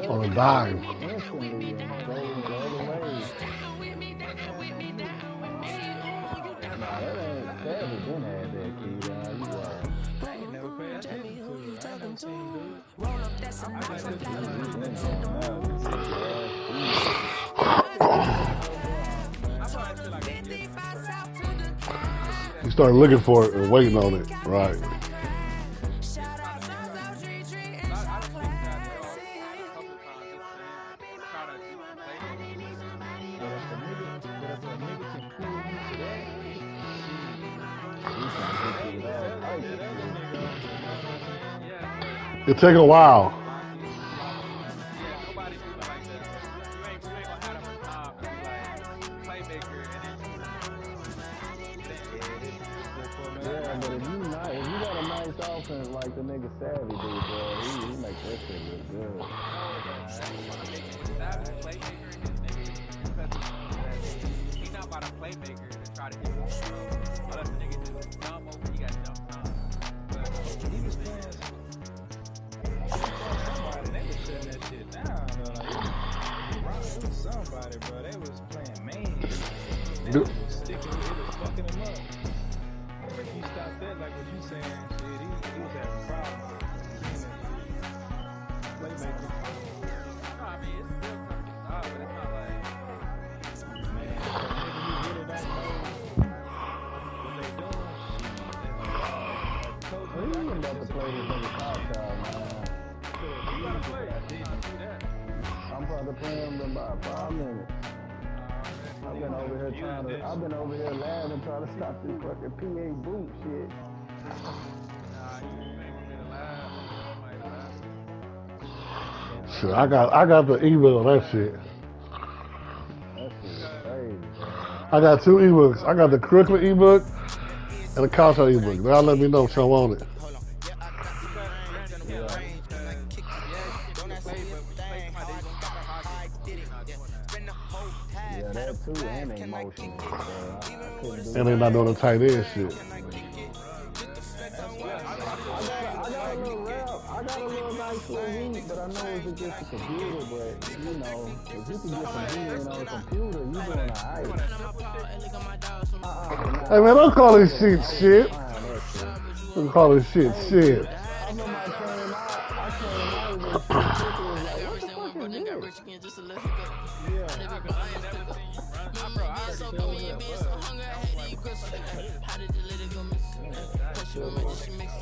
On a dime. You start looking for it and waiting on it, right? It take a while. Like the nigga Savvy dude, bro. He makes that shit look good. He's not about a playmaker to try to get more throw. Unless the nigga just dumb over, he got dumb time. But he was playing somebody, they was shutting that shit down, though. It was somebody, bro. They was playing man. They was sticking, it was fucking him up. If you stop that, like what you saying, shit, he was having problems. Playmaker. No, I mean, it's still coming to stop, but it's not like, man, you really don't know what they doing. What are you about to play this nigga cocktail, man? You gotta play. I didn't do that. I'm about to play him in about 5 minutes. I've been over here laughing trying to stop this fucking PA boot shit. Shit, I got the ebook on that shit. That shit crazy. I got 2 ebooks. I got the curriculum ebook and the cocktail ebook. Now let me know if y'all want it. Yeah, that too, and they motion. And they not doing the tight end shit. I got a little nice little heat, but I know it's against the computer, but you know, if you can get some heat in on the computer, you doing alright. Hey man, don't call this shit shit. Don't call this shit shit.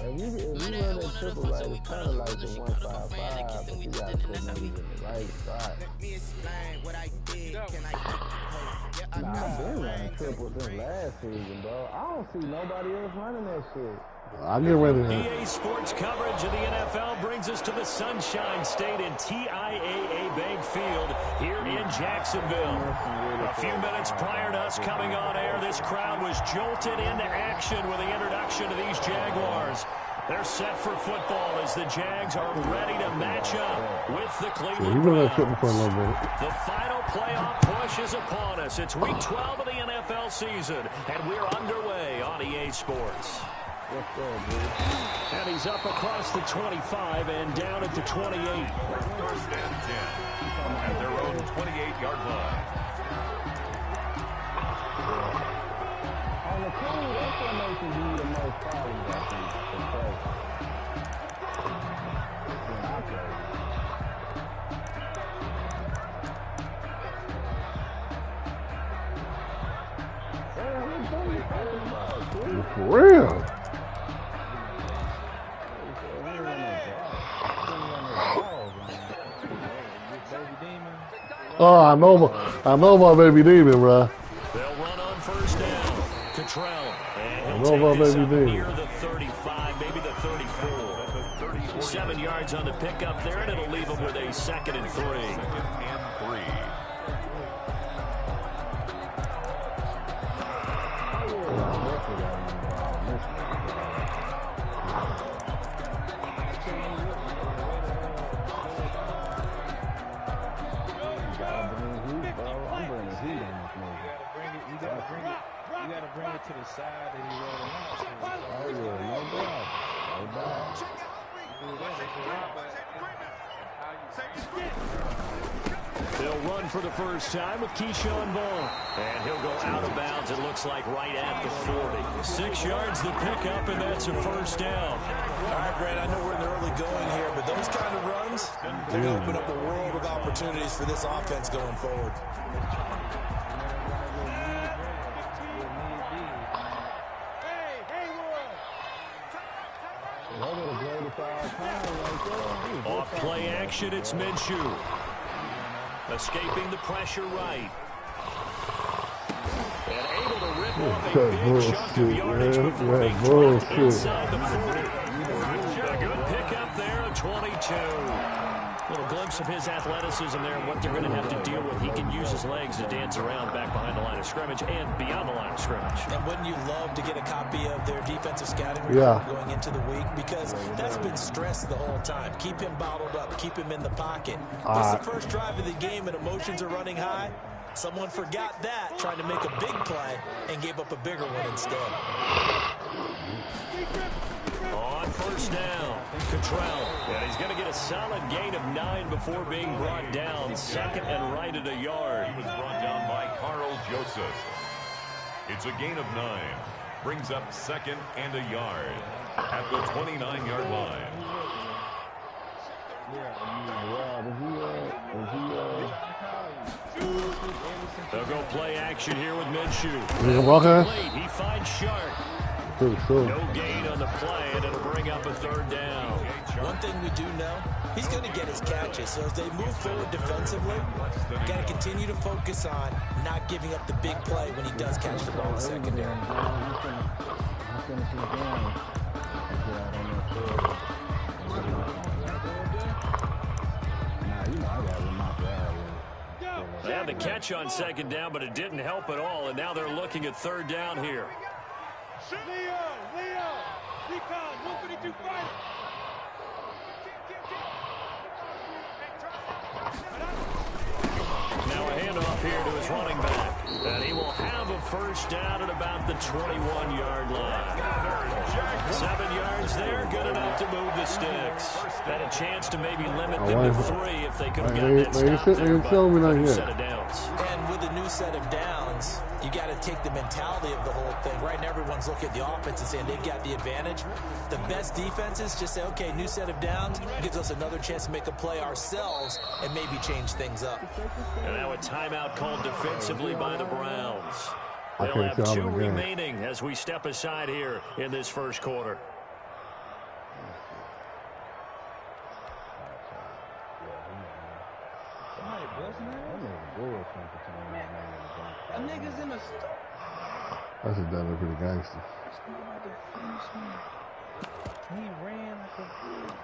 If you run that triple right, it's kind of like the 155, but you gotta put money in the right spot. Nah, I've been running triples since last season, bro. I don't see nobody else running that shit. I'll get ready to. EA Sports coverage of the NFL brings us to the Sunshine State in TIAA Bank Field here in Jacksonville. A few minutes prior to us coming on air, this crowd was jolted into action with the introduction of these Jaguars. They're set for football as the Jags are ready to match up with the Cleveland Browns. The final playoff push is upon us. It's week 12 of the NFL season, and we're underway on EA Sports. And he's up across the 25 and down at the 28. 1st and 10 at their own 28-yard line. On the cool, that's what makes you the most problems, I think. For real. Oh, I know my baby demon, bro. They'll run on 1st down. Cottrell. I know my baby demon. Near the 35, maybe the 34. 7 yards on the pickup there, and it'll leave them with a 2nd and 3. 2nd and 3. gotta bring it. You gotta bring it to the side that he rolling out. Oh yeah, no doubt. No doubt. They'll run for the first time with Keyshawn Vaughn. And he'll go out of bounds, it looks like, right at the 40. 6 yards the pickup, and that's a first down. All right, Brad, I know we're in the early going here, but those kind of runs, they're going to open up a world of opportunities for this offense going forward. Off play action, it's Minshew. Escaping the pressure right. And able to rip off a big chunk of yardage before being dropped inside the 40. A good pickup there, a 22. Little glimpse of his athleticism there and what they're going to have to deal with. He can use his legs to dance around back behind the line of scrimmage and beyond the line of scrimmage. And wouldn't you love to get a copy of their defensive scouting report going into the week? Because that's been stressed the whole time. Keep him bottled up. Keep him in the pocket. This is the first drive of the game and emotions are running high. Someone forgot that, trying to make a big play, and gave up a bigger one instead. On first down, Cottrell. And he's going to get a solid gain of 9 before being brought down. Second and right at a yard. He was brought down by Carl Joseph. It's a gain of 9. Brings up second and a yard at the 29-yard line. They'll go play action here with Minshew. Late, he finds Sharp. No gain on the play, and it'll bring up a third down. One thing we do know, he's going to get his catches. So as they move forward defensively, got to continue to focus on not giving up the big play when he does catch the ball in the secondary. They had the catch on second down, but it didn't help at all, and now they're looking at third down here. Now a handoff here to his running back, and he will have a first down at about the 21-yard line. 7 yards there, good enough to move the sticks. Had a chance to maybe limit them to 3 if they could have gotten that stop there, but new set of downs. And with a new set of downs, you got to take the mentality of the whole thing. Right now, everyone's looking at the offense and saying they've got the advantage. The best defenses just say, okay, new set of downs gives us another chance to make a play ourselves and maybe change things up. And now a timeout called defensively by the Browns. They'll have 2 remaining as we step aside here in this first quarter. Niggas in the store. That's just done pretty gangster. He ran like a bitch.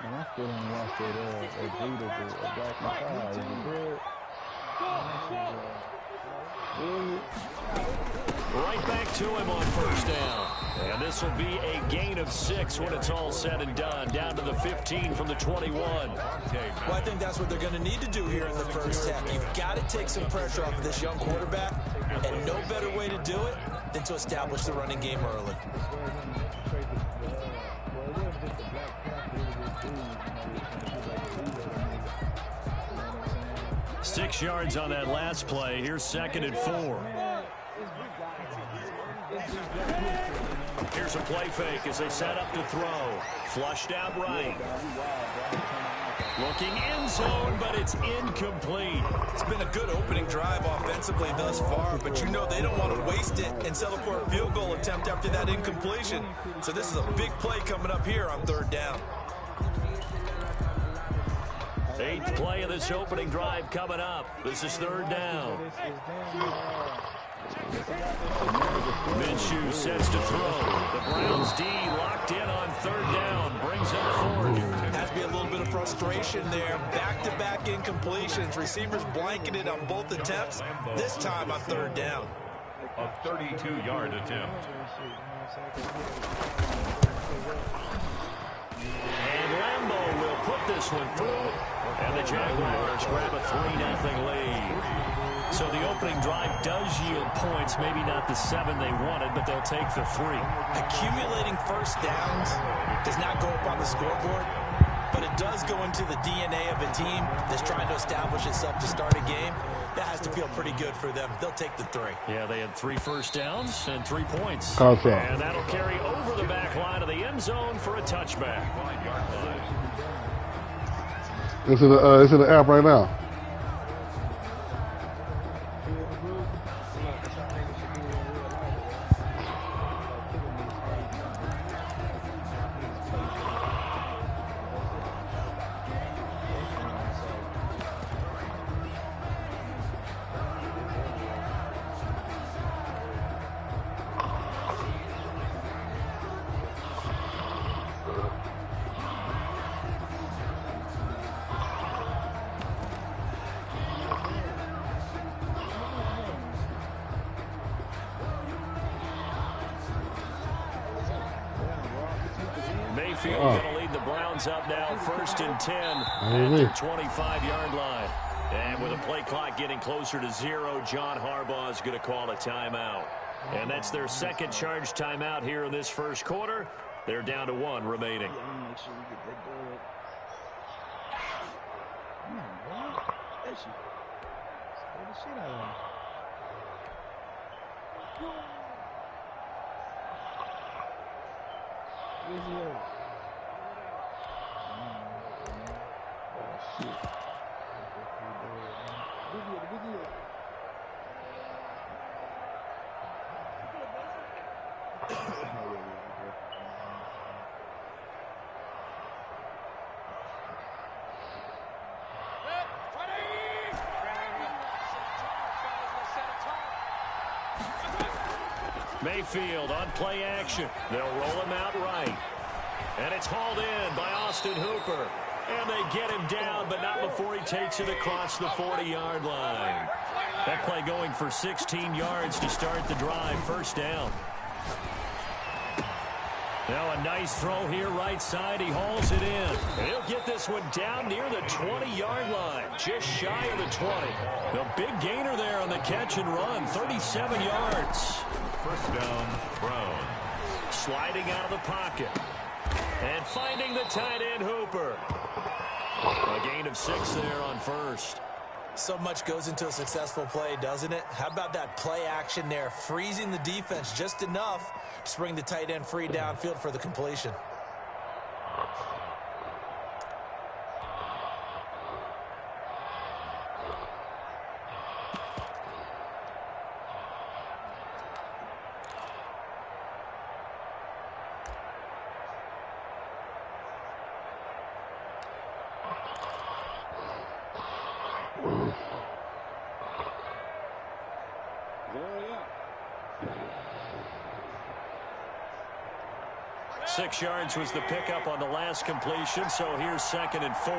Man, I still don't watch that Adidas, Black Messiah. Is it good? Right back to him on first down. And this will be a gain of 6 when it's all said and done. Down to the 15 from the 21. Well, I think that's what they're going to need to do here in the first half. You've got to take some pressure off of this young quarterback, and no better way to do it than to establish the running game early. 6 yards on that last play. Here's second and 4. Here's a play fake as they set up to throw. Flushed out right. Looking end zone, but it's incomplete. It's been a good opening drive offensively thus far, but you know they don't want to waste it and settle for a field goal attempt after that incompletion. So this is a big play coming up here on third down. 8th play of this opening drive coming up. This is third down. Minshew sets to throw. The Browns D locked in on third down. Brings up 4th. Has to be a little bit of frustration there. Back-to-back incompletions. Receivers blanketed on both attempts. This time on third down. A 32-yard attempt. this one through, and the Jaguars grab a 3-0 lead. So the opening drive does yield points, maybe not the 7 they wanted, but they'll take the 3. Accumulating first downs does not go up on the scoreboard, but it does go into the DNA of a team that's trying to establish itself to start a game. That has to feel pretty good for them. They'll take the 3. Yeah, they had 3 first downs and 3 points. Okay. And that'll carry over the back line of the end zone for a touchback. It's in the app right now. Mayfield going to lead the Browns up now, 1st and 10 at their 25-yard line. And with the play clock getting closer to 0, John Harbaugh is going to call a timeout. And that's their second charge timeout here in this first quarter. They're down to 1 remaining. Make sure we get that goal. Come on, boy. There she. Spray the shit out of him. Where's he at? Oh, shit. Video. Mayfield on play action. They'll roll him out right. And it's hauled in by Austin Hooper. And they get him down, but not before he takes it across the 40-yard line. That play going for 16 yards to start the drive. First down. Now a nice throw here right side. He hauls it in. And he'll get this one down near the 20-yard line. Just shy of the 20. The big gainer there on the catch and run. 37 yards. First down, Browns. Sliding out of the pocket. And finding the tight end, Hooper. A gain of 6 there on first. So much goes into a successful play, doesn't it? How about that play action there? Freezing the defense just enough to bring the tight end free downfield for the completion. Six yards was the pickup on the last completion, so here's 2nd and 4.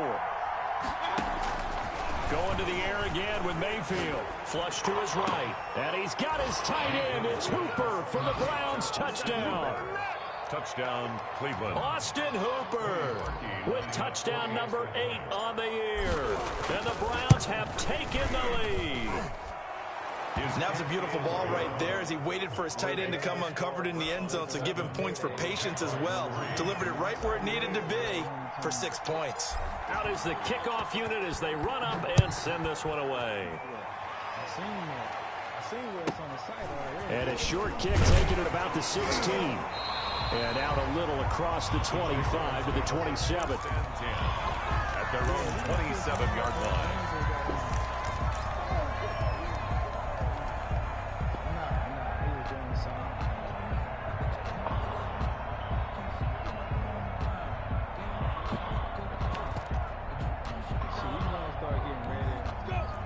Going to the air again with Mayfield. Flush to his right. And he's got his tight end. It's Hooper for the Browns. Touchdown. Touchdown, Cleveland. Austin Hooper with touchdown number 8 on the year. And the Browns have taken the lead. And that was a beautiful ball right there as he waited for his tight end to come uncovered in the end zone, so give him points for patience as well. Delivered it right where it needed to be for 6 points. Out is the kickoff unit as they run up and send this one away. I seen that. I seen where it's on the sideline. And a short kick taken at about the 16. And out a little across the 25 to the 27. At their own 27-yard line.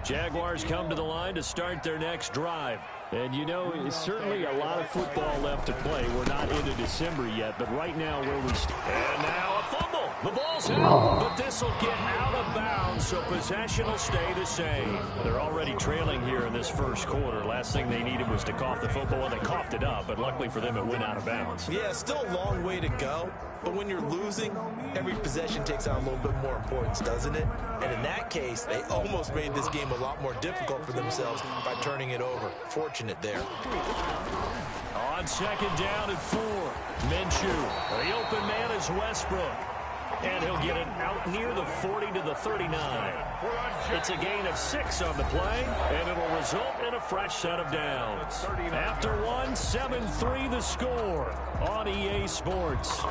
Jaguars come to the line to start their next drive. And, you know, it's certainly a lot of football left to play. We're not into December yet, but right now where we stand. And now a fumble. The ball's but this will get out of bounds, so possession will stay the same. They're already trailing here in this first quarter. Last thing they needed was to cough the football. Well, they coughed it up, but luckily for them, it went out of bounds. Yeah, still a long way to go, but when you're losing, every possession takes on a little bit more importance, doesn't it? And in that case, they almost made this game a lot more difficult for themselves by turning it over. Fortunate there. On second down and 4, Minshew. The open man is Westbrook. And he'll get it out near the 40 to the 39. It's a gain of 6 on the play, and it'll result in a fresh set of downs. After 1, 7-3 the score on EA Sports.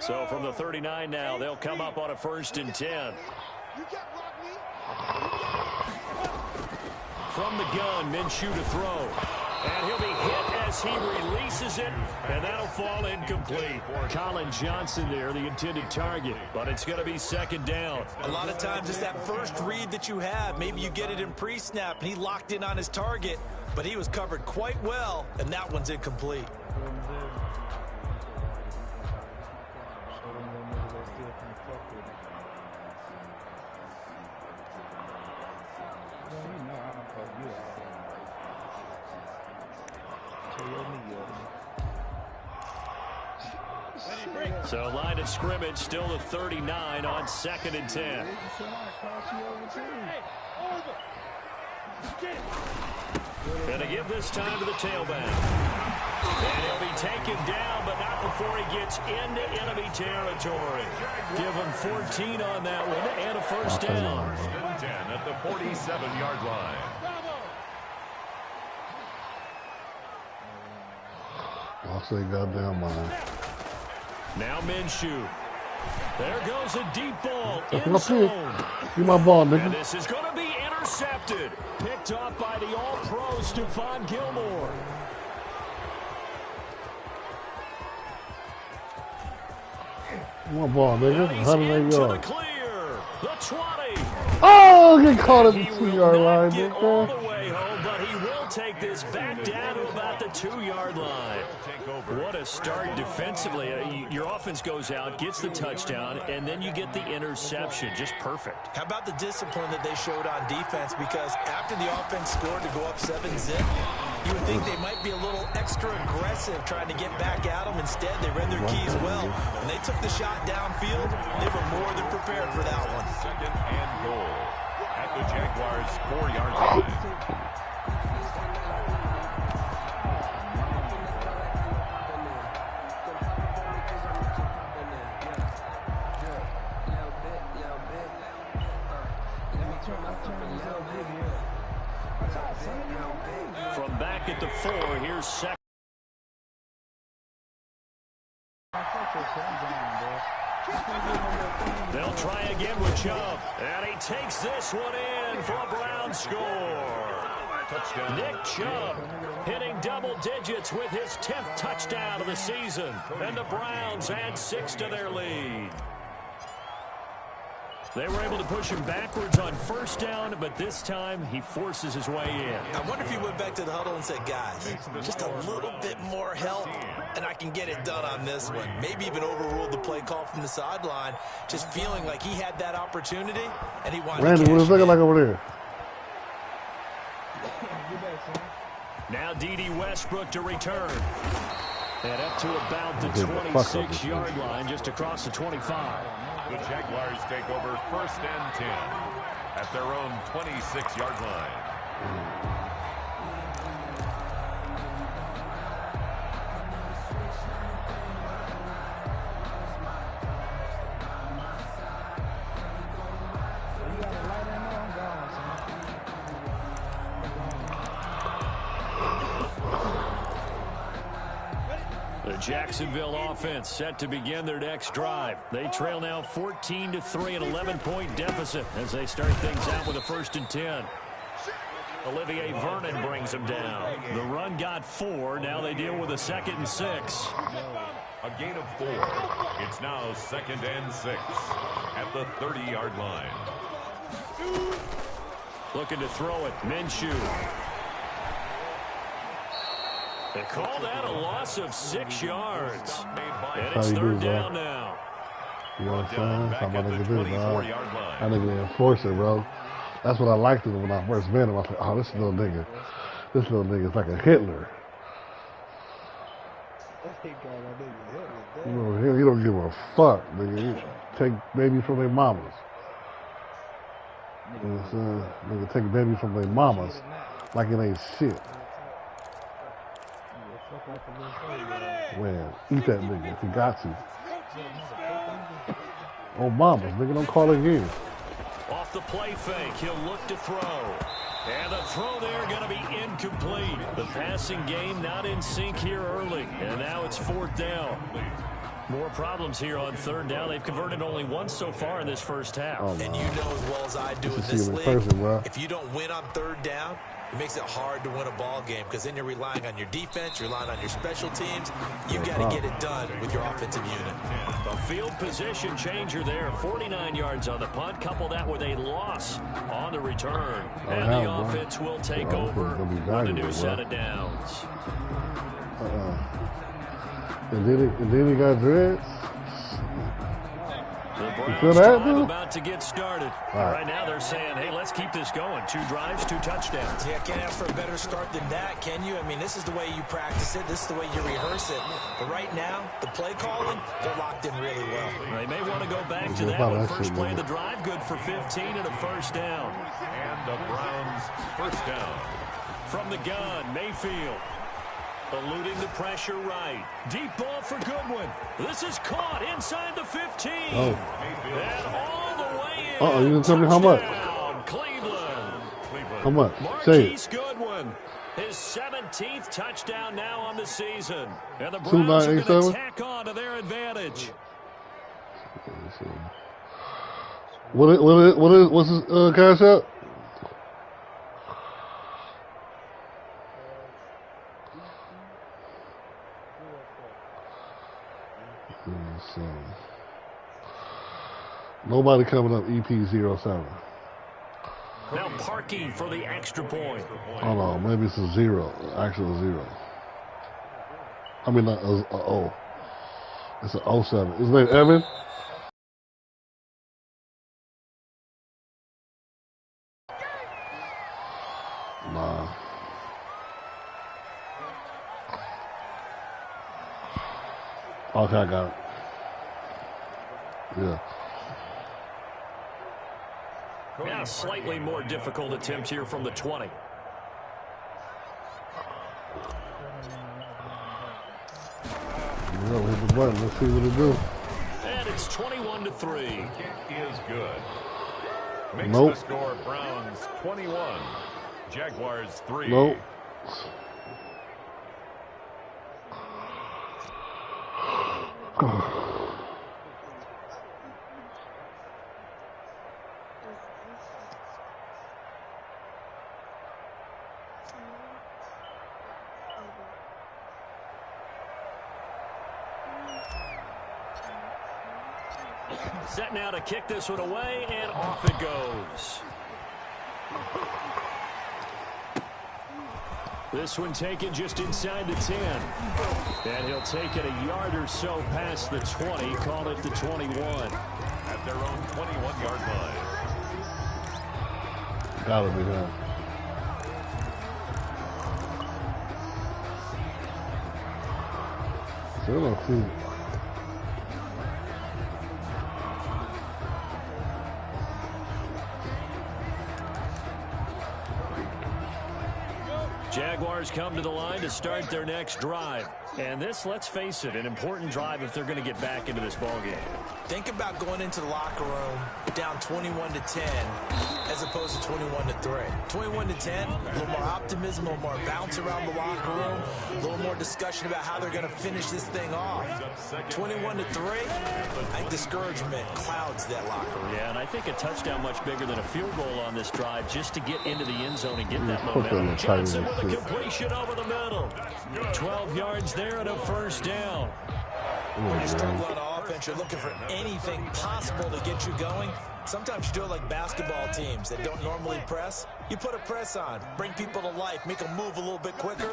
So from the 39 now, they'll come up on a 1st and 10. From the gun, Minshew to throw. And he'll be hit as he releases it, and that'll fall incomplete. Colin Johnson there, the intended target, but it's going to be 2nd down. A lot of times it's that first read that you have. Maybe you get it in pre-snap, and he locked in on his target, but he was covered quite well, and that one's incomplete. So line of scrimmage still the 39 on 2nd and 10. Going to give this time to the tailback. And he'll be taken down, but not before he gets into enemy territory. Give him 14 on that one and a 1st down. 10 at the 47-yard line. I'll say goddamn mine. Now Minshew. There goes a deep ball in That's my pick. zone. Give my ball, nigga. And this is going to be intercepted. Picked off by the All-Pro Stephon Gilmore. Give my ball, nigga. He's 108 into the yards. clear. The 20. Oh, get caught at the He will 2-yard not line, get all nigga. the way home, but he will take this back down to about the 2-yard line. What a start defensively. Your offense goes out, gets the touchdown, and then you get the interception. Just perfect. How about the discipline that they showed on defense? Because after the offense scored to go up 7-zip, you would think they might be a little extra aggressive trying to get back at them. Instead, they ran their keys well. When they took the shot downfield, they were more than prepared for that one. 2nd and goal at the Jaguars' 4-yard line. From back at the 4, here's 2nd. They'll try again with Chubb. And he takes this one in for a Brown score. Touchdown. Nick Chubb hitting double digits with his 10th touchdown of the season. And the Browns add 6 to their lead. They were able to push him backwards on 1st down, but this time he forces his way in. I wonder if he went back to the huddle and said, guys, just a little bit more help, and I can get it done on this one. Maybe even overruled the play call from the sideline, just feeling like he had that opportunity, and he wanted Randy, to what is it looking like over there? Now D.D. Westbrook to return. And up to about the 26-yard line, just across the 25. The Jaguars take over 1st and 10 at their own 26-yard line. The Jacksonville offense set to begin their next drive. They trail now 14-3, an 11-point deficit as they start things out with a 1st and 10. Olivier Vernon brings them down. The run got 4. Now they deal with a 2nd and 6. A gain of 4. It's now 2nd and 6 at the 30-yard line. Looking to throw it. Minshew. They call that a loss of 6 yards. And it's 3rd down now. You know what I'm saying? That's how my nigga do, bro. That nigga the enforcer, bro. That's what I liked him when I first met him. I was like, oh, this little nigga is like a Hitler. You know, he don't give a fuck, nigga. He take babies from their mamas. You know what I'm saying? Nigga take babies from their mamas like it ain't shit. Man, eat that nigga if you got to. Oh, mamas, nigga, don't call again. Off the play fake, he'll look to throw. And the throw there going to be incomplete. The passing game not in sync here early. And now it's 4th down. More problems here on 3rd down. They've converted only once so far in this first half. And you know as well as I do in this league, if you don't win on 3rd down, it makes it hard to win a ball game because then you're relying on your defense, you're relying on your special teams. You've got to get it done with your offensive unit. A field position changer there. 49 yards on the punt. Couple that with a loss on the return. And the offense will take over with a new set of downs. And then he got dreads. The Browns about to get started. Right now they're saying, hey, let's keep this going. 2 drives, 2 touchdowns. Yeah, can't ask for a better start than that, can you? I mean, this is the way you practice it. This is the way you rehearse it. But right now, the play calling, they're locked in really well. They may want to go back to that one. First play of the drive, good for 15 and a 1st down. And the Browns' 1st down. From the gun, Mayfield. Eluding the pressure right. Deep ball for Goodwin. This is caught inside the 15. Oh. And all the way in. Uh-oh, you didn't tell me how much. Cleveland. How much? Marquise Goodwin. His 17th touchdown now on the season. And the Browns are going to tack on to their advantage. What's his cash out? Nobody coming up EP07. Now Parkey for the extra point. Hold on, maybe it's a 0, actual 0. I mean, not a O. It's an 07. His name Evan? Nah. Okay, I got it. Yeah. Now, slightly more difficult attempt here from the 20. Yeah, hit the button. Let's see what it do. And it's 21-3. Kick is good. Makes Nope. the score Browns 21, Jaguars 3. Nope. Set now to kick this one away, and off it goes. This one taken just inside the 10. And he'll take it a yard or so past the 20, call it the 21. At their own 21-yard line. Gotta be done. Still don't see it. Jaguars come to the line to start their next drive. And this, let's face it, an important drive if they're going to get back into this ballgame. Think about going into the locker room down 21-10 as opposed to 21-3. 21-10, a little more optimism, a little more bounce around the locker room, a little more discussion about how they're going to finish this thing off. 21-3, I think discouragement clouds that locker room. Yeah, and I think a touchdown much bigger than a field goal on this drive just to get into the end zone and get that momentum. Johnson with a completion over the middle. 12 yards there and a first down. When you struggle on offense, you're looking for anything possible to get you going. Sometimes you do it like basketball teams that don't normally press. You put a press on, bring people to life, make them move a little bit quicker.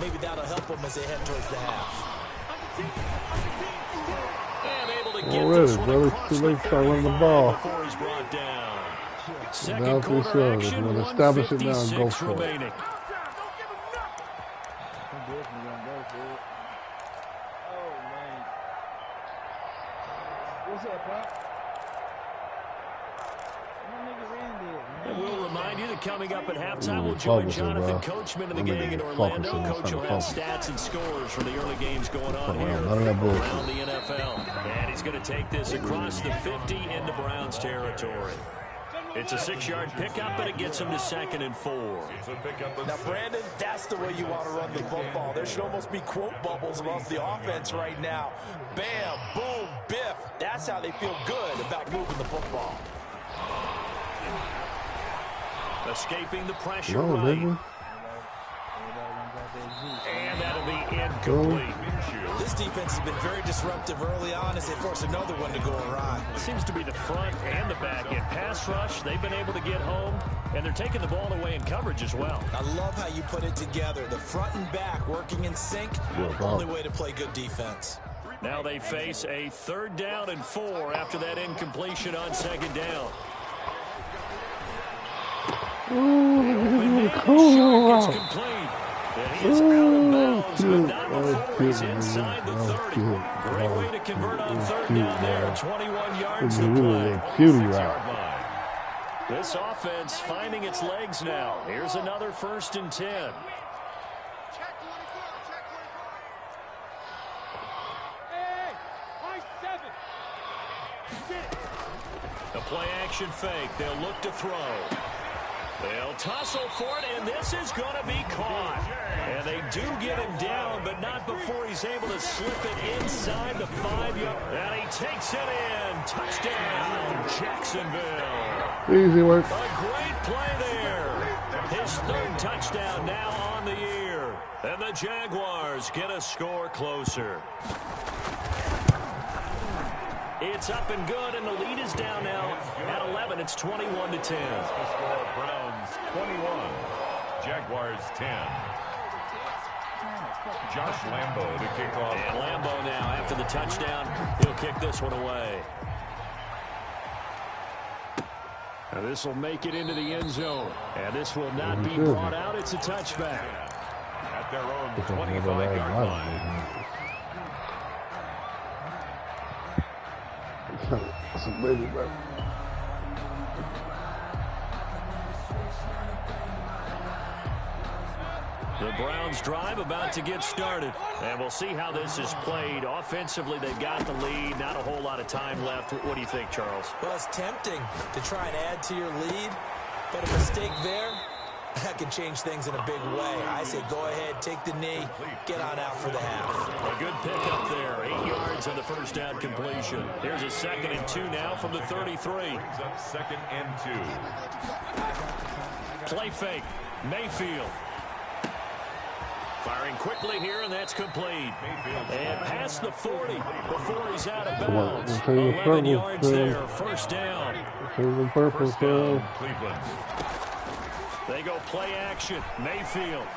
Maybe that'll help them as they head towards the half. And able to get this one across the 30 before he's brought down. Second quarter action, 1:56 remaining. And we'll remind you that coming up at halftime, we'll join Jonathan Coachman and the gang in Orlando. Coach will have stats and scores from the early games going on here around the NFL. And he's going to take this across the 50 into Browns territory. It's a 6-yard pickup, and it gets him to 2nd and 4. Now, Brandon, that's the way you want to run the football. There should almost be quote bubbles above the offense right now. Bam, boom, biff. That's how they feel good about moving the football. Escaping the pressure right. And that'll be incomplete. This defense has been very disruptive early on as they force another one to go awry. It seems to be the front and the back end. Pass rush, they've been able to get home, and they're taking the ball away in coverage as well. I love how you put it together. The front and back working in sync, only way to play good defense. Now they face a 3rd down and 4 after that incompletion on 2nd down. It's complete. And he is out of bounds, but not before he's inside the 30. Great way to convert on 3rd down there. 21 yards to play. This offense finding its legs now. Here's another 1st and 10. The play action fake. They'll look to throw. They'll tussle for it, and this is going to be caught. And they do get him down, but not before he's able to slip it inside the 5-yard. And he takes it in. Touchdown, Jacksonville. Easy work. A great play there. His 3rd touchdown now on the year. And the Jaguars get a score closer. It's up and good, and the lead is down now at 11. It's 21-10. Browns 21, Jaguars 10. Josh Lambo to kick off. And Lambo now, after the touchdown, he'll kick this one away. Now this will make it into the end zone, and this will not be brought out. It's a touchback. At their own 25-yard line. That's a baby, bro. The Browns drive about to get started, and we'll see how this is played. Offensively, they've got the lead. Not a whole lot of time left. What do you think, Charles? Well, it's tempting to try and add to your lead, but a mistake there, that can change things in a big way. I say go ahead, take the knee, get on out for the half. A good pickup there. 8 yards on the 1st down completion. Here's a 2nd and 2 now from the 33. 2nd and 2. Play fake. Mayfield. Firing quickly here, and that's complete. And past the 40 before he's out of bounds. 11 yards there. 1st down. First down, Cleveland. They go play action. Mayfield.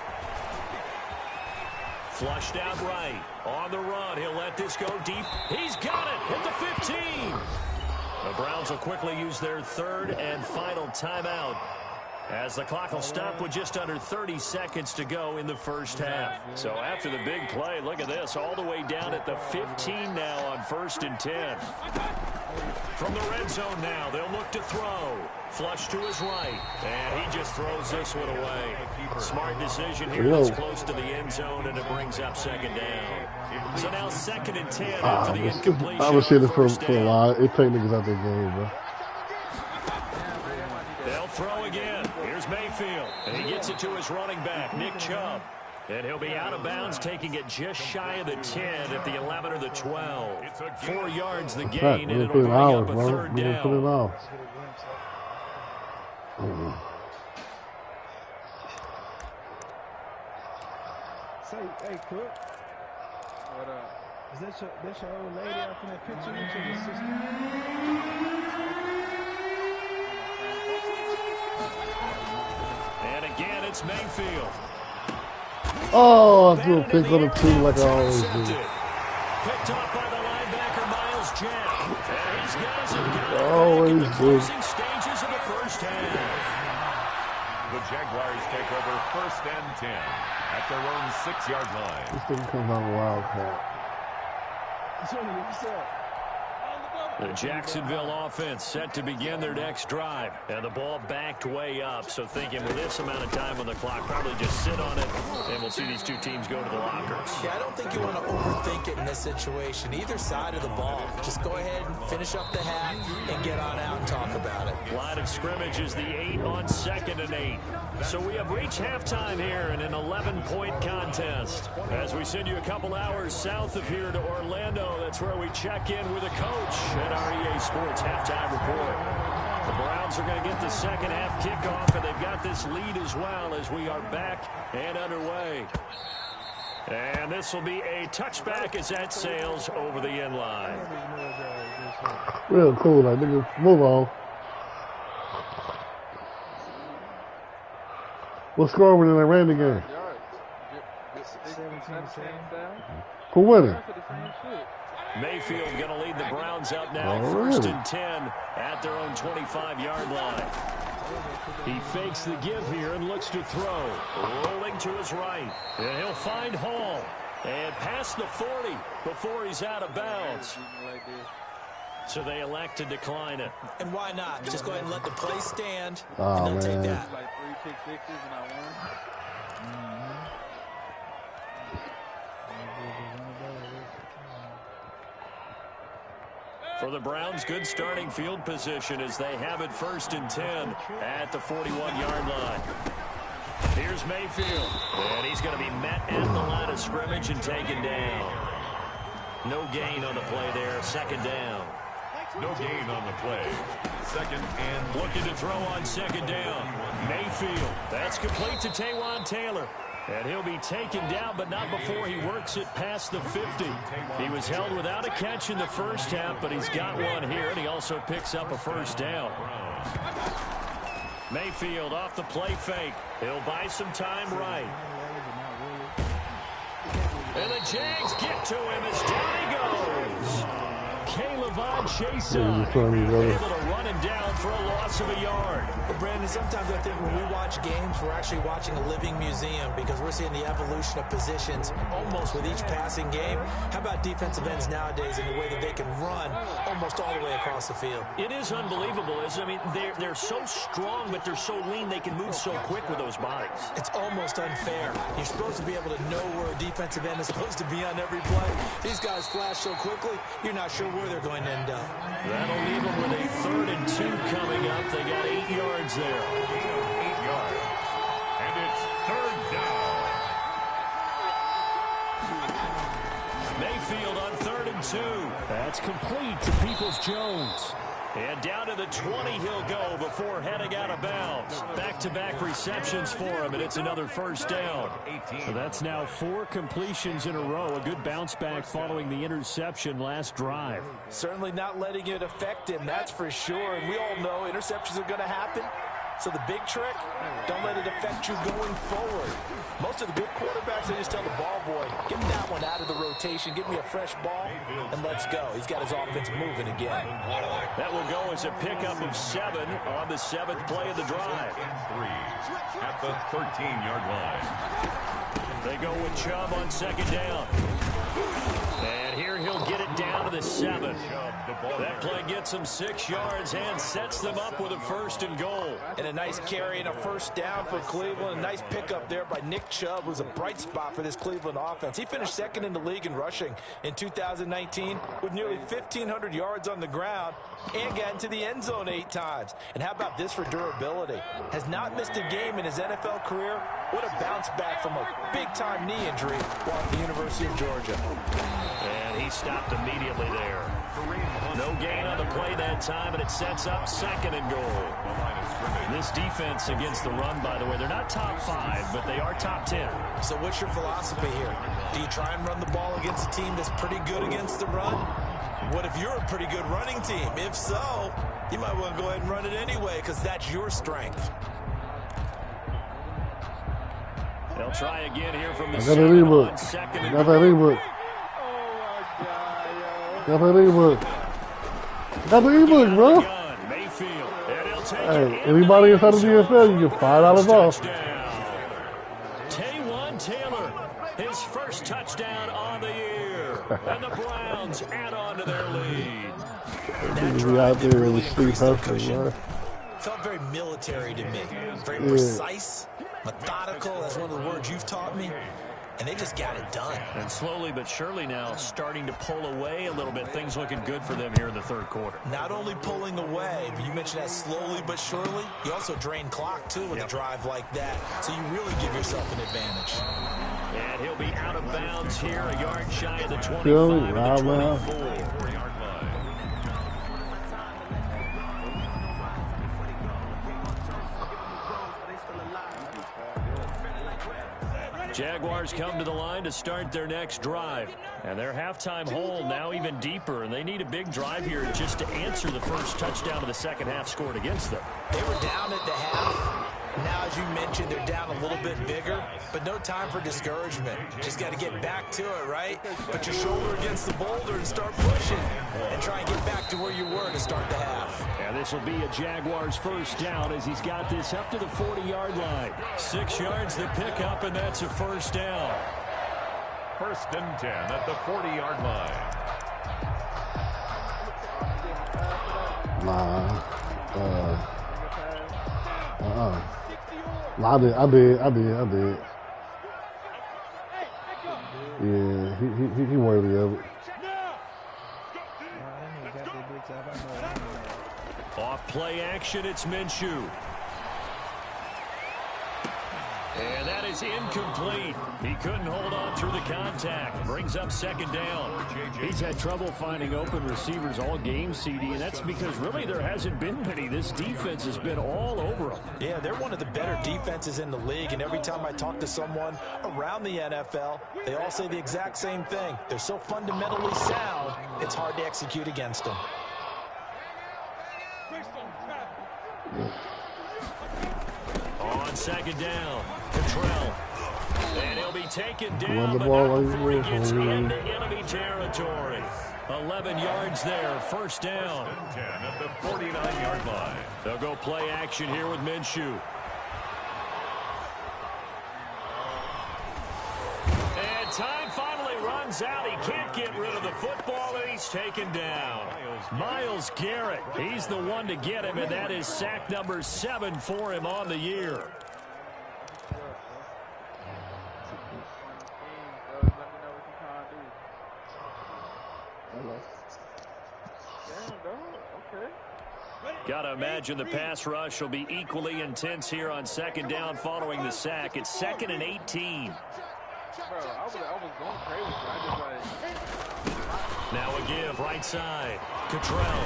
Flushed out right. On the run. He'll let this go deep. He's got it at the 15. The Browns will quickly use their 3rd and final timeout. as the clock will stop with just under 30 seconds to go in the first half. So after the big play, look at this, all the way down at the 15 now on 1st and 10. From the red zone now, they'll look to throw. Flush to his right, and he just throws this one away. Smart decision here. It's close to the end zone, and it brings up 2nd down. So now 2nd and 10 after the incompletion. I was seeing it for a while. It take niggas out their game, bro. They'll throw again. Here's Mayfield, and he gets it to his running back, Nick Chubb. And he'll be out of bounds, taking it just shy of the 10 at the 11 or the 12. 4 yards the gain, and it'll bring up a 3rd down. Say, hey, Cook. What up? Is that your old lady out in that picture? That's your sister? And again, it's Mayfield. Oh, I threw a pick on the 2 like I always do. Picked off by the linebacker, Miles Jack. And these guys have got always in the do. closing stages of the first half. The Jaguars take over 1st and 10 at their own 6-yard line. This thing comes out a wildcat. What's up? The Jacksonville offense set to begin their next drive. And the ball backed way up. So thinking with this amount of time on the clock, probably just sit on it, and we'll see these 2 teams go to the lockers. Yeah, I don't think you want to overthink it in this situation. Either side of the ball. Just go ahead and finish up the half and get on out and talk about it. Line of scrimmage is the 8 on 2nd and 8. So we have reached halftime here in an 11-point contest. As we send you a couple hours south of here to Orlando, that's where we check in with a coach at our EA Sports halftime report. The Browns are going to get the 2nd half kickoff, and they've got this lead as well as we are back and underway. And this will be a touchback as that sails over the end line. Real cool, like niggas, move on. What score was in that Randy game? For winning. Mayfield going to lead the Browns up now, Oh, 1st really? and 10 at their own 25-yard line. He fakes the give here and looks to throw. Rolling to his right. And he'll find Hall. And past the 40 before he's out of bounds. So they elect to decline it. And why not? Just go ahead and let the play stand, Oh, and they'll man. take that. Like 3 pick sixes and I won. For the Browns, good starting field position as they have it 1st and 10 at the 41-yard line. Here's Mayfield, and he's going to be met at the line of scrimmage and taken down. No gain on the play there, 2nd down. No gain on the play. 2nd and Looking to throw on 2nd down. Mayfield, that's complete to Taywan Taylor. And he'll be taken down, but not before he works it past the 50. He was held without a catch in the first half, but he's got one here, and he also picks up a 1st down. Mayfield off the play fake. He'll buy some time right. And the Jags get to him as down he goes. Kaylavon Chason able to run him down for a loss of a yard. But Brandon, sometimes I think when we watch games, we're actually watching a living museum because we're seeing the evolution of positions almost with each passing game. How about defensive ends nowadays in the way that they can run almost all the way across the field? It is unbelievable, isn't it? I mean, they're so strong, but they're so lean, they can move so quick with those bodies. It's almost unfair. You're supposed to be able to know where a defensive end is supposed to be on every play. These guys flash so quickly, you're not sure where they're going to end up. That'll leave them with a 3rd and 2 coming up. They got 8 yards there. 8 yards. And it's 3rd down. Mayfield on 3rd and 2. That's complete to Peoples-Jones. And down to the 20 he'll go before heading out of bounds. Back-to-back receptions for him, and it's another 1st down. So that's now 4 completions in a row. A good bounce back following the interception last drive. Certainly not letting it affect him, that's for sure. And we all know interceptions are going to happen. So the big trick, don't let it affect you going forward. Most of the good quarterbacks, they just tell the ball boy, get that one out of the rotation, give me a fresh ball, and let's go. He's got his offense moving again. That will go as a pickup of 7 on the 7th play of the drive. 3 at the 13-yard line. They go with Chubb on 2nd down. And here he'll get it down to the 7. That play gets him 6 yards and sets them up with a 1st and goal. And a nice carry and a 1st down for Cleveland. A nice pickup there by Nick Chubb, who's a bright spot for this Cleveland offense. He finished 2nd in the league in rushing in 2019 with nearly 1,500 yards on the ground and got into the end zone 8 times. And how about this for durability? Has not missed a game in his NFL career. What a bounce back from a big-time knee injury while at the University of Georgia. And he stopped immediately there. No gain on the play that time, and it sets up 2nd and goal. This defense against the run, by the way, they're not top 5, but they are top 10. So what's your philosophy here? Do you try and run the ball against a team that's pretty good against the run? What if you're a pretty good running team? If so, you might want to go ahead and run it anyway because that's your strength. They'll try again here from the 7 on 2nd and goal. Got the ebook, bro. Hey, anybody inside of DFL, you get $5 off. Taywan Taylor, his 1st touchdown on the year. And the Browns add on to their lead. Be out there in the street hustling, man. Felt very military to me. Very precise, methodical. That's one of the words you've taught me. And they just got it done. And slowly but surely now starting to pull away a little bit. Things looking good for them here in the 3rd quarter. Not only pulling away, but you mentioned that slowly but surely. You also drain clock, too, with a drive like that. So you really give yourself an advantage. And he'll be out of bounds here, a yard shy of the 25 and the 24. Jaguars come to the line to start their next drive. And their halftime hole now even deeper. And they need a big drive here just to answer the 1st touchdown of the 2nd half scored against them. They were down at the half. Now, as you mentioned, they're down a little bit bigger, but no time for discouragement. Just got to get back to it, right? Put your shoulder against the boulder and start pushing and try and get back to where you were to start the half. And this will be a Jaguars 1st down as he's got this up to the 40-yard line. 6 yards the pickup, and that's a 1st down. 1st and 10 at the 40-yard line. I did. Yeah, he worthy of it. Off play action, it's Minshew. And that is incomplete. He couldn't hold on through the contact. Brings up 2nd down. He's had trouble finding open receivers all game, CD, and that's because really there hasn't been many. This defense has been all over them. Yeah, they're one of the better defenses in the league, and every time I talk to someone around the NFL, they all say the exact same thing. They're so fundamentally sound, it's hard to execute against them. On 2nd down, Cottrell. And he'll be taken down, but not before he gets into enemy territory. 11 yards there, 1st down. 10 at the 49-yard line. They'll go play action here with Minshew. And time finally runs out. He can't get rid of the football, and he's taken down. Myles Garrett, he's the one to get him, and that is sack number 7 for him on the year. Got to imagine the pass rush will be equally intense here on 2nd down following the sack. It's 2nd and 18. I was going crazy. Now a give right side. Cottrell.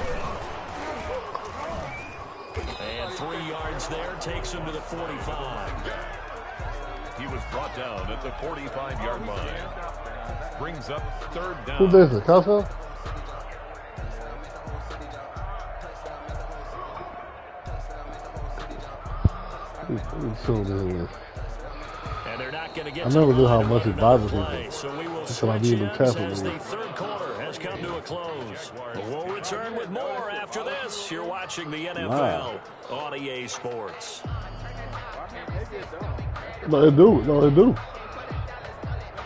And 3 yards there takes him to the 45. He was brought down at the 45-yard line. Brings up 3rd down. Who's this? Costco? tuned in with. And they're not going to get I never knew how much it bothered play, people. so we will Until I switch be in the ends tackle as the league. third quarter has come to a close. We'll return with more after this. You're watching the NFL on EA Sports. No, they do. No, they do.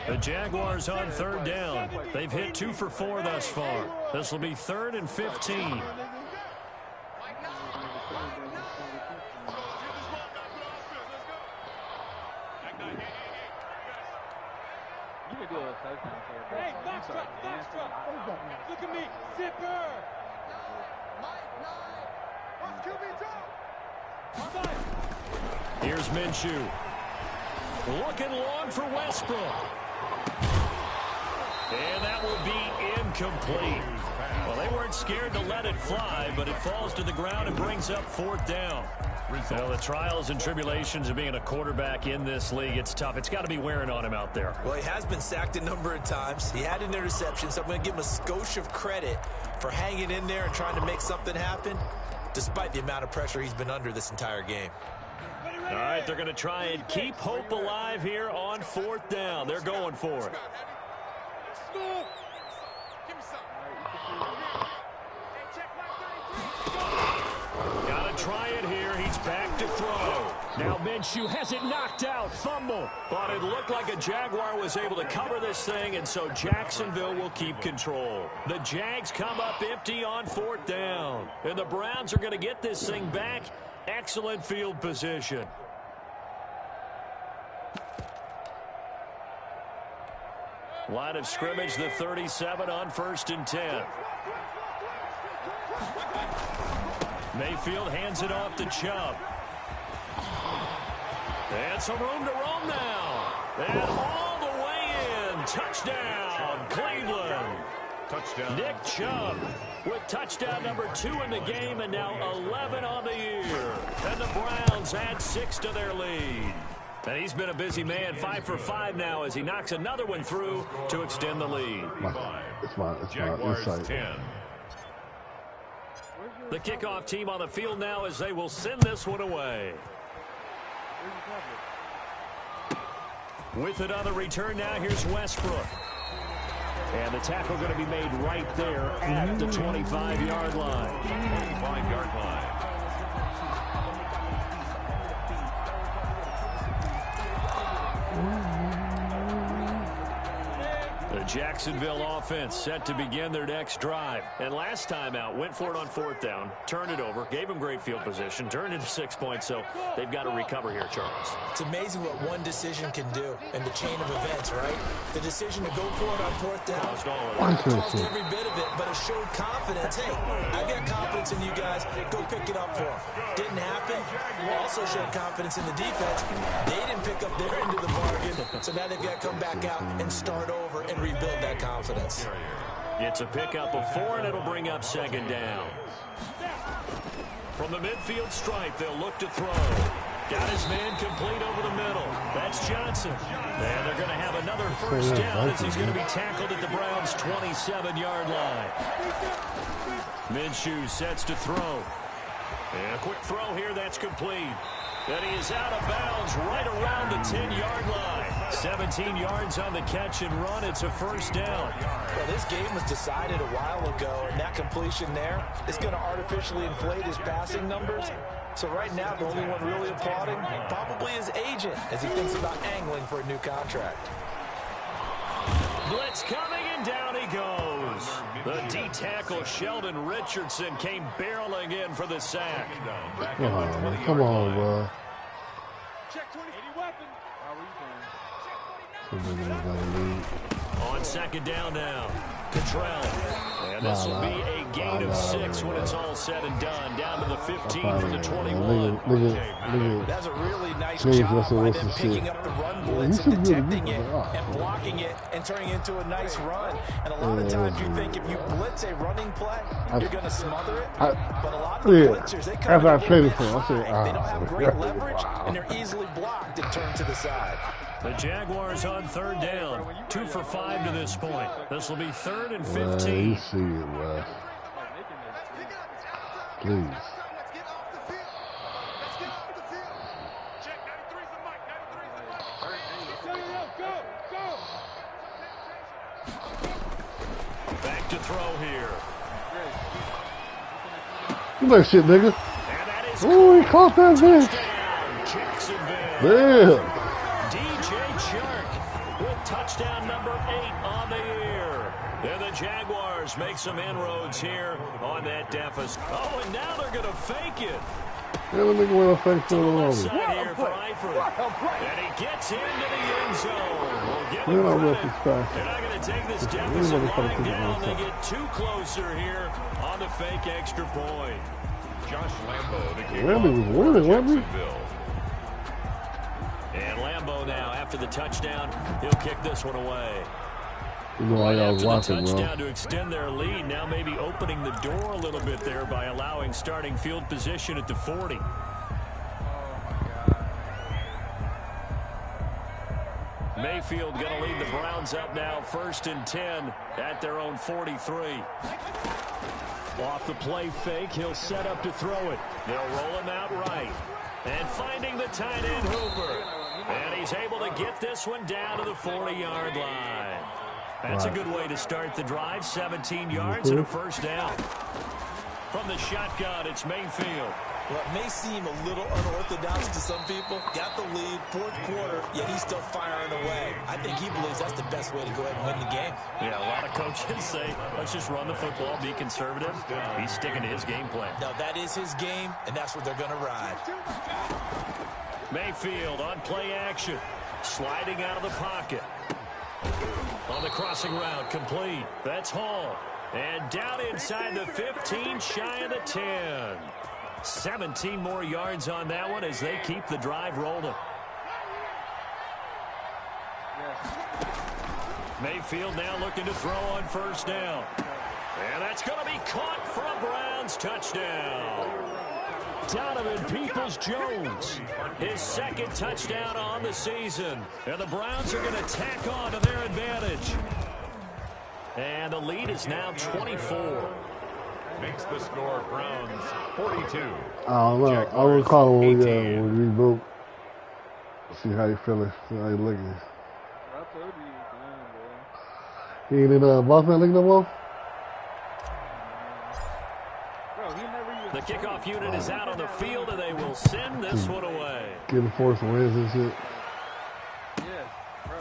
The Jaguars on third down. They've hit 2 for 4 thus far. This will be 3rd and 15. Hey, look at me, zipper. Here's Minshew. Looking long for Westbrook. And that will be incomplete. Well, they weren't scared to let it fly, but it falls to the ground and brings up 4th down. Well, the trials and tribulations of being a quarterback in this league, it's tough. It's got to be wearing on him out there. Well, he has been sacked a number of times. He had an interception, so I'm going to give him a skosh of credit for hanging in there and trying to make something happen, despite the amount of pressure he's been under this entire game. All right, they're going to try and keep hope alive here on 4th down. They're going for it. Got to try it here. He's back to throw. Now Minshew has it knocked out. Fumble. But it looked like a Jaguar was able to cover this thing, and so Jacksonville will keep control. The Jags come up empty on 4th down. And the Browns are going to get this thing back. Excellent field position. Line of scrimmage, the 37 on 1st and 10. Mayfield hands it off to Chubb. And some room to roam now. And all the way in. Touchdown, Cleveland. Touchdown. Nick Chubb with touchdown number 2 in the game and now 11 on the year. And the Browns add 6 to their lead. And he's been a busy man, 5 for 5 now as he knocks another one through to extend the lead. It's my insight. 10. The kickoff team on the field now as they will send this one away. With it on the return now, here's Westbrook. And the tackle going to be made right there at the 25-yard line. 25-yard line. The Jacksonville offense set to begin their next drive. And last time out, went for it on 4th down, turned it over, gave them great field position, turned into 6 points, so they've got to recover here, Charles. It's amazing what one decision can do in the chain of events, right? The decision to go for it on 4th down caused every bit of it, but it showed confidence. Hey, I've got confidence in you guys. Go pick it up for them. Didn't happen. Also showed confidence in the defense. They didn't pick up their end of the bargain, so now they've got to come back out and start over and rebuild that confidence. It's a pickup of 4, and it'll bring up 2nd down. From the midfield stripe, they'll look to throw. Got his man complete over the middle. That's Johnson. And they're going to have another 1st down as he's going to be tackled at the Browns' 27-yard line. Minshew sets to throw. And a quick throw here, that's complete. And he is out of bounds right around the 10-yard line. 17 yards on the catch and run. It's a 1st down. Well, this game was decided a while ago, and that completion there is going to artificially inflate his passing numbers. So right now, the only one really applauding probably his agent as he thinks about angling for a new contract. Blitz coming, and down he goes. The D-tackle Sheldon Richardson came barreling in for the sack. Come on, bro. Check 20. Any weapon. On 2nd down now, Cottrell. And this will be a gain of 6 when it's all said and done. Down to the 15 from the 21. That's a really nice job by them picking up the run blitz and detecting it and blocking it and turning it into a nice run. And a lot of times you think if you blitz a running play, you're going to smother it. But a lot of the blitzers, they come in a little bit high. They don't have great leverage, and they're easily blocked and turned to the side. The Jaguars on 3rd down. 2 for 5 to this point. This will be 3rd and 15. You see it, Wes. Please. to throw here. You that shit, nigga. And that is Ooh, he caught that bitch. Jacksonville. Damn. DJ Chark with touchdown number 8 on the year. And the Jaguars make some inroads here on that deficit. Oh, and now they're going to fake it. Yeah, let me go in and fake To the something left over. side here for Eifert. And he gets into the end zone. We'll give We're him not credit. real fast. They're not going to take this deficit lying down. They get too closer here on the fake extra point. Josh Lambo, the Randy was winning, wasn't he? Jacksonville. And Lambo now, after the touchdown, he'll kick this one away. You know why y'all was After the watching, bro. touchdown to extend their lead, now maybe opening the door a little bit there by allowing starting field position at the 40. Mayfield going to lead the Browns up now, 1st and 10 at their own 43. Off the play fake, he'll set up to throw it. They'll roll him out right. And finding the tight end, Hooper. And he's able to get this one down to the 40-yard line. That's a good way to start the drive. 17 yards and a first down. From the shotgun, it's Mayfield. Well, it may seem a little unorthodox to some people. Got the lead, 4th quarter, yet he's still firing away. I think he believes that's the best way to go ahead and win the game. Yeah, a lot of coaches say, let's just run the football, be conservative. He's sticking to his game plan. No, that is his game, and that's what they're going to ride. Mayfield on play action. Sliding out of the pocket. On the crossing route, complete. That's Hall. And down inside the 15, shy of the 10. 17 more yards on that one as they keep the drive rolling. Mayfield now looking to throw on first down. And that's going to be caught for a Browns touchdown. Donovan Peoples-Jones, his 2nd touchdown on the season. And the Browns are going to tack on to their advantage. And the lead is now 24. Makes the score Browns 42. I don't know. I will call him when we reboot. See how you feeling. See how you looking. He ain't in Buffalo League no more? The kickoff unit is out on the field, and they will send this one away. Getting forced wins and shit.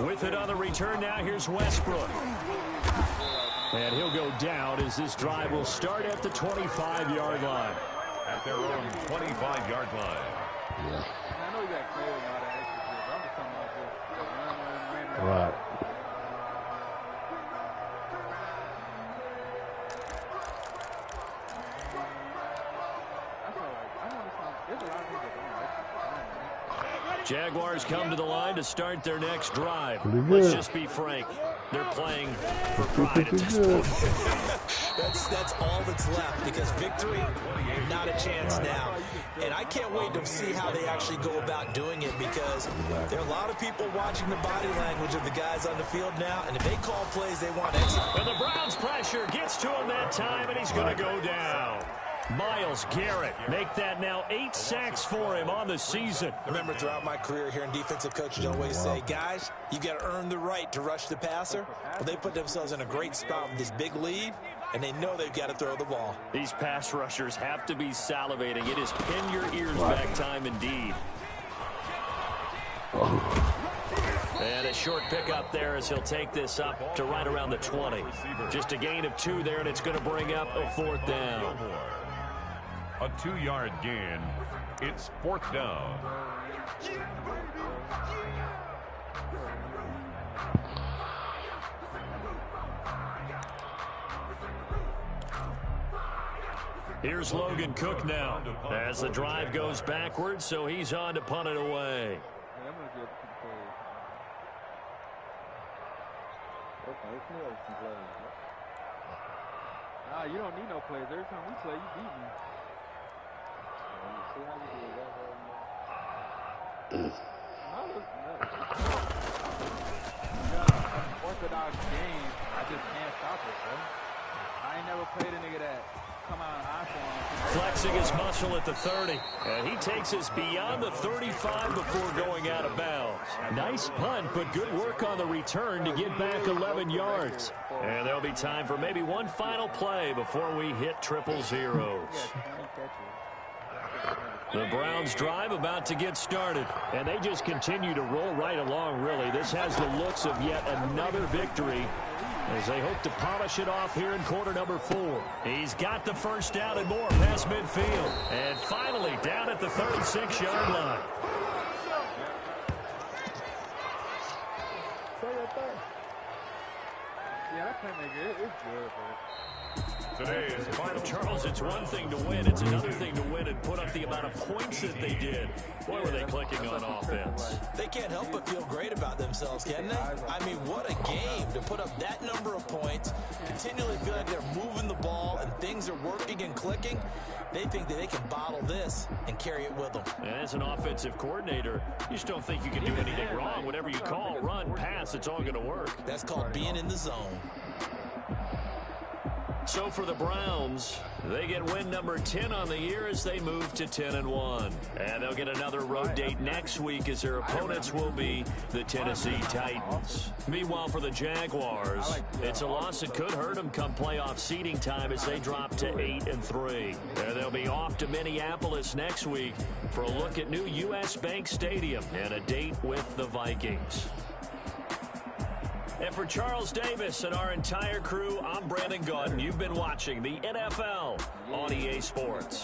With it on the return now, here's Westbrook. And he'll go down as this drive will start at the 25-yard line. At their own 25-yard line. Yeah. I know you got clear and all that extra shit, but I'm just talking about this. Right. That's all right. I know there's a lot of people that don't like this. Jaguars come to the line to start their next drive. Pretty good. Let's just be frank. They're playing for pride at this point. That's all that's left, because victory, not a chance now. And I can't wait to see how they actually go about doing it, because there are a lot of people watching the body language of the guys on the field now, and if they call plays, they want exit. And the Browns pressure gets to him that time, and he's going to go down. Myles Garrett make that now 8 sacks for him on the season. I remember throughout my career hearing defensive coaches always say, guys, you got to earn the right to rush the passer. Well, they put themselves in a great spot with this big lead, and they know they've got to throw the ball. These pass rushers have to be salivating. It is pin your ears back time indeed. And a short pickup there as he'll take this up to right around the 20. Just a gain of 2 there, and it's going to bring up a 4th down. A 2-yard gain. It's 4th down. Here's Logan Cook now as the drive goes backwards, so he's on to punt it away. I'm going to get some plays. Okay, let's see some plays. Nah, you don't need no plays. Every time we play, you beat me. See how you do that right now. Orthodox game, I just can't stop it, bro. I ain't never played a nigga that Flexing his muscle at the 30. And he takes us beyond the 35 before going out of bounds. Nice punt, but good work on the return to get back 11 yards. And there'll be time for maybe one final play before we hit triple zeros. The Browns drive about to get started, and they just continue to roll right along, really. This has the looks of yet another victory as they hope to polish it off here in quarter number 4. He's got the first down and more past midfield. And finally down at the 36-yard line. Yeah, that playmaker is good, but Today is final. Charles, it's one thing to win. It's another thing to win and put up the amount of points that they did. Boy, were they clicking on offense. They can't help but feel great about themselves, can they? I mean, what a game to put up that number of points, continually feel like they're moving the ball and things are working and clicking. They think that they can bottle this and carry it with them. And as an offensive coordinator, you just don't think you can do anything wrong. Whatever you call, run, pass, it's all going to work. That's called being in the zone. So for the Browns, they get win number 10 on the year as they move to 10-1. And they'll get another road date next week as their opponents will be the Tennessee Titans. Meanwhile, for the Jaguars, it's a loss that could hurt them come playoff seeding time as they drop to 8-3. And they'll be off to Minneapolis next week for a look at new U.S. Bank Stadium and a date with the Vikings. And for Charles Davis and our entire crew, I'm Brandon Gaudin. You've been watching the NFL on EA Sports.